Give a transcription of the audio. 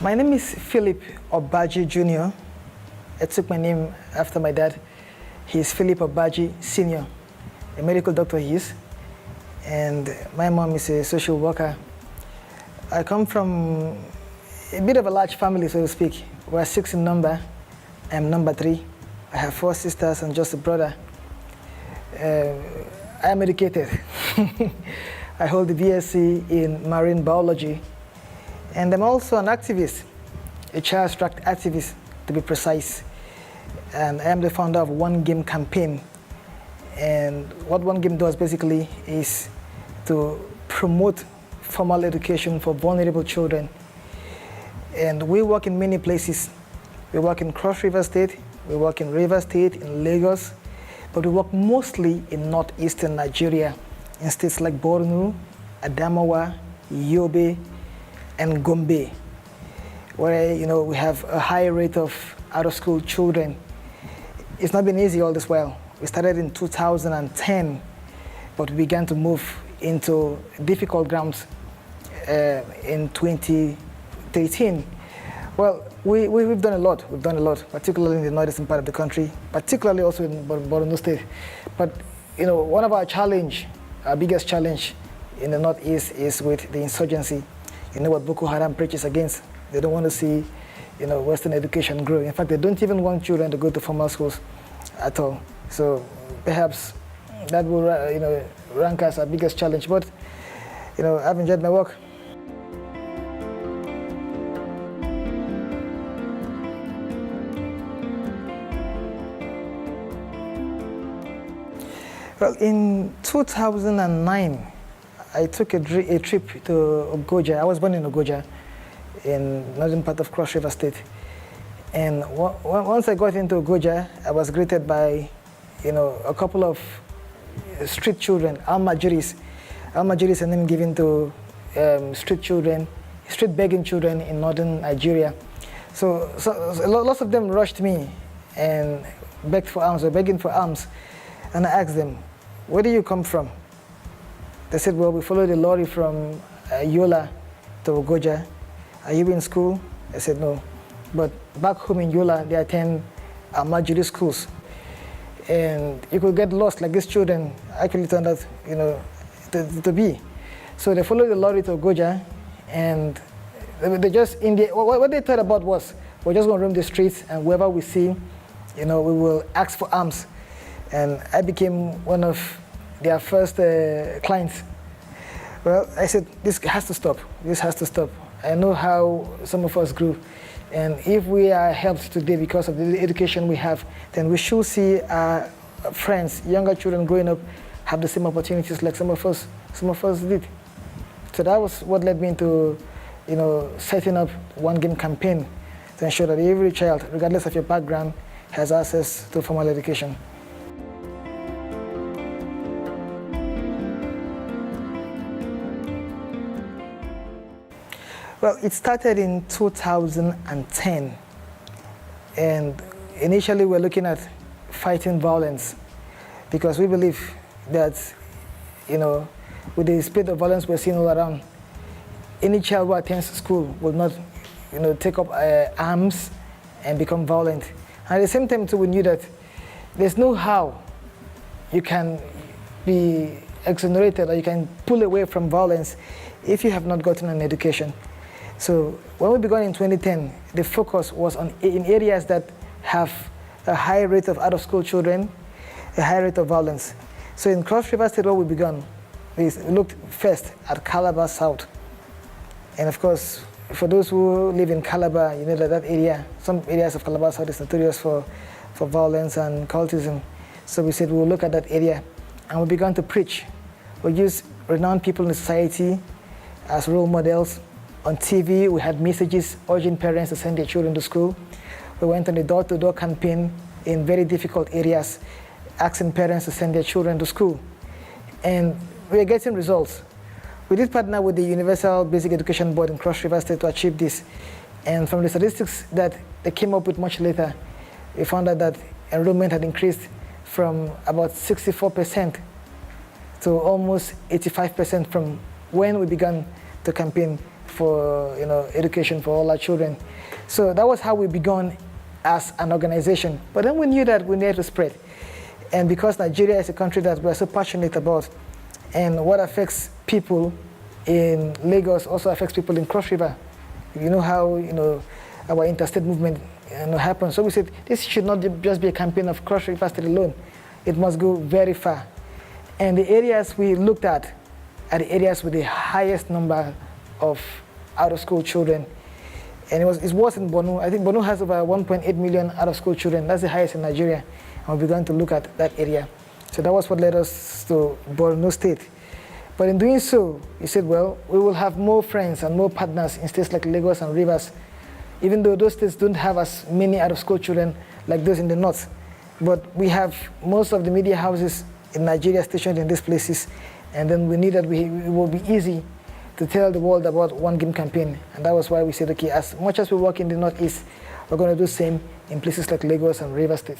My name is Philip Obaji Jr. I took my name after my dad. He's Philip Obaji Sr., a medical doctor he is. And my mom is a social worker. I come from a bit of a large family, so to speak. We're 6 in number. I'm number 3. I have 4 sisters and just a brother. I am educated. I hold the BSc in marine biology. And I'm also an activist, a child right activist, to be precise. And I am the founder of One Game campaign. And what One Game does basically is to promote formal education for vulnerable children. And we work in many places. We work in Cross River State, we work in Rivers State, in Lagos, but we work mostly in northeastern Nigeria, in states like Borno, Adamawa, Yobe, and Gombe, where we have a high rate of out-of-school children. It's not been easy all this while. We started in 2010, but we began to move into difficult grounds in 2013. Well, we've done a lot. We've done a lot, particularly in the northeastern part of the country, particularly also in Borno State. But one of our biggest challenge in the northeast is with the insurgency. You know what Boko Haram preaches against? They don't want to see, Western education grow. In fact, they don't even want children to go to formal schools at all. So perhaps that will, rank as our biggest challenge. But, I've enjoyed my work. Well, in 2009, I took a trip to Ogoja. I was born in Ogoja, in northern part of Cross River State. And once I got into Ogoja, I was greeted by, a couple of street children, Almajiris. Almajiris are name given to street begging children in northern Nigeria. So lots of them rushed me and begged for alms, or begging for alms. And I asked them, where do you come from? They said, well, we followed the lorry from Yola to Ogoja. Are you in school? I said, no. But back home in Yola, they attend Almajiri schools. And you could get lost, like these children actually turned out, to be. So they followed the lorry to Ogoja, and they just, what they thought about was, we're just going to roam the streets, and whoever we see, we will ask for alms. And I became one of their first clients. Well, I said, this has to stop. This has to stop. I know how some of us grew. And if we are helped today because of the education we have, then we should see our friends, younger children growing up, have the same opportunities like some of us did. So that was what led me into, setting up One Game campaign to ensure that every child, regardless of your background, has access to formal education. Well, it started in 2010, and initially we're looking at fighting violence, because we believe that, with the spate of violence we're seeing all around, any child who attends school will not, take up arms and become violent. And at the same time, too, we knew that there's no how you can be exonerated or you can pull away from violence if you have not gotten an education. So when we began in 2010, the focus was in areas that have a high rate of out-of-school children, a high rate of violence. So in Cross River State, where we began, we looked first at Calabar South. And of course, for those who live in Calabar, you know that area, some areas of Calabar South is notorious for violence and cultism. So we said we'll look at that area, and we began to preach. We used renowned people in the society as role models. On TV, we had messages urging parents to send their children to school. We went on a door-to-door campaign in very difficult areas, asking parents to send their children to school. And we are getting results. We did partner with the Universal Basic Education Board in Cross River State to achieve this. And from the statistics that they came up with much later, we found out that enrollment had increased from about 64% to almost 85% from when we began to campaign for education for all our children. So that was how we began as an organization. But then we knew that we needed to spread. And because Nigeria is a country that we're so passionate about, and what affects people in Lagos also affects people in Cross River. You know how our interstate movement happens. So we said this should not just be a campaign of Cross River State alone. It must go very far. And the areas we looked at are the areas with the highest number of out-of-school children. And it was in Borno. I think Borno has over 1.8 million out-of-school children. That's the highest in Nigeria. And we began to look at that area. So that was what led us to Borno State. But in doing so, we said, well, we will have more friends and more partners in states like Lagos and Rivers, even though those states don't have as many out-of-school children like those in the north. But we have most of the media houses in Nigeria stationed in these places, and then we knew that it will be easy to tell the world about One Game campaign. And that was why we said, okay, as much as we work in the Northeast, we're going to do the same in places like Lagos and Rivers State.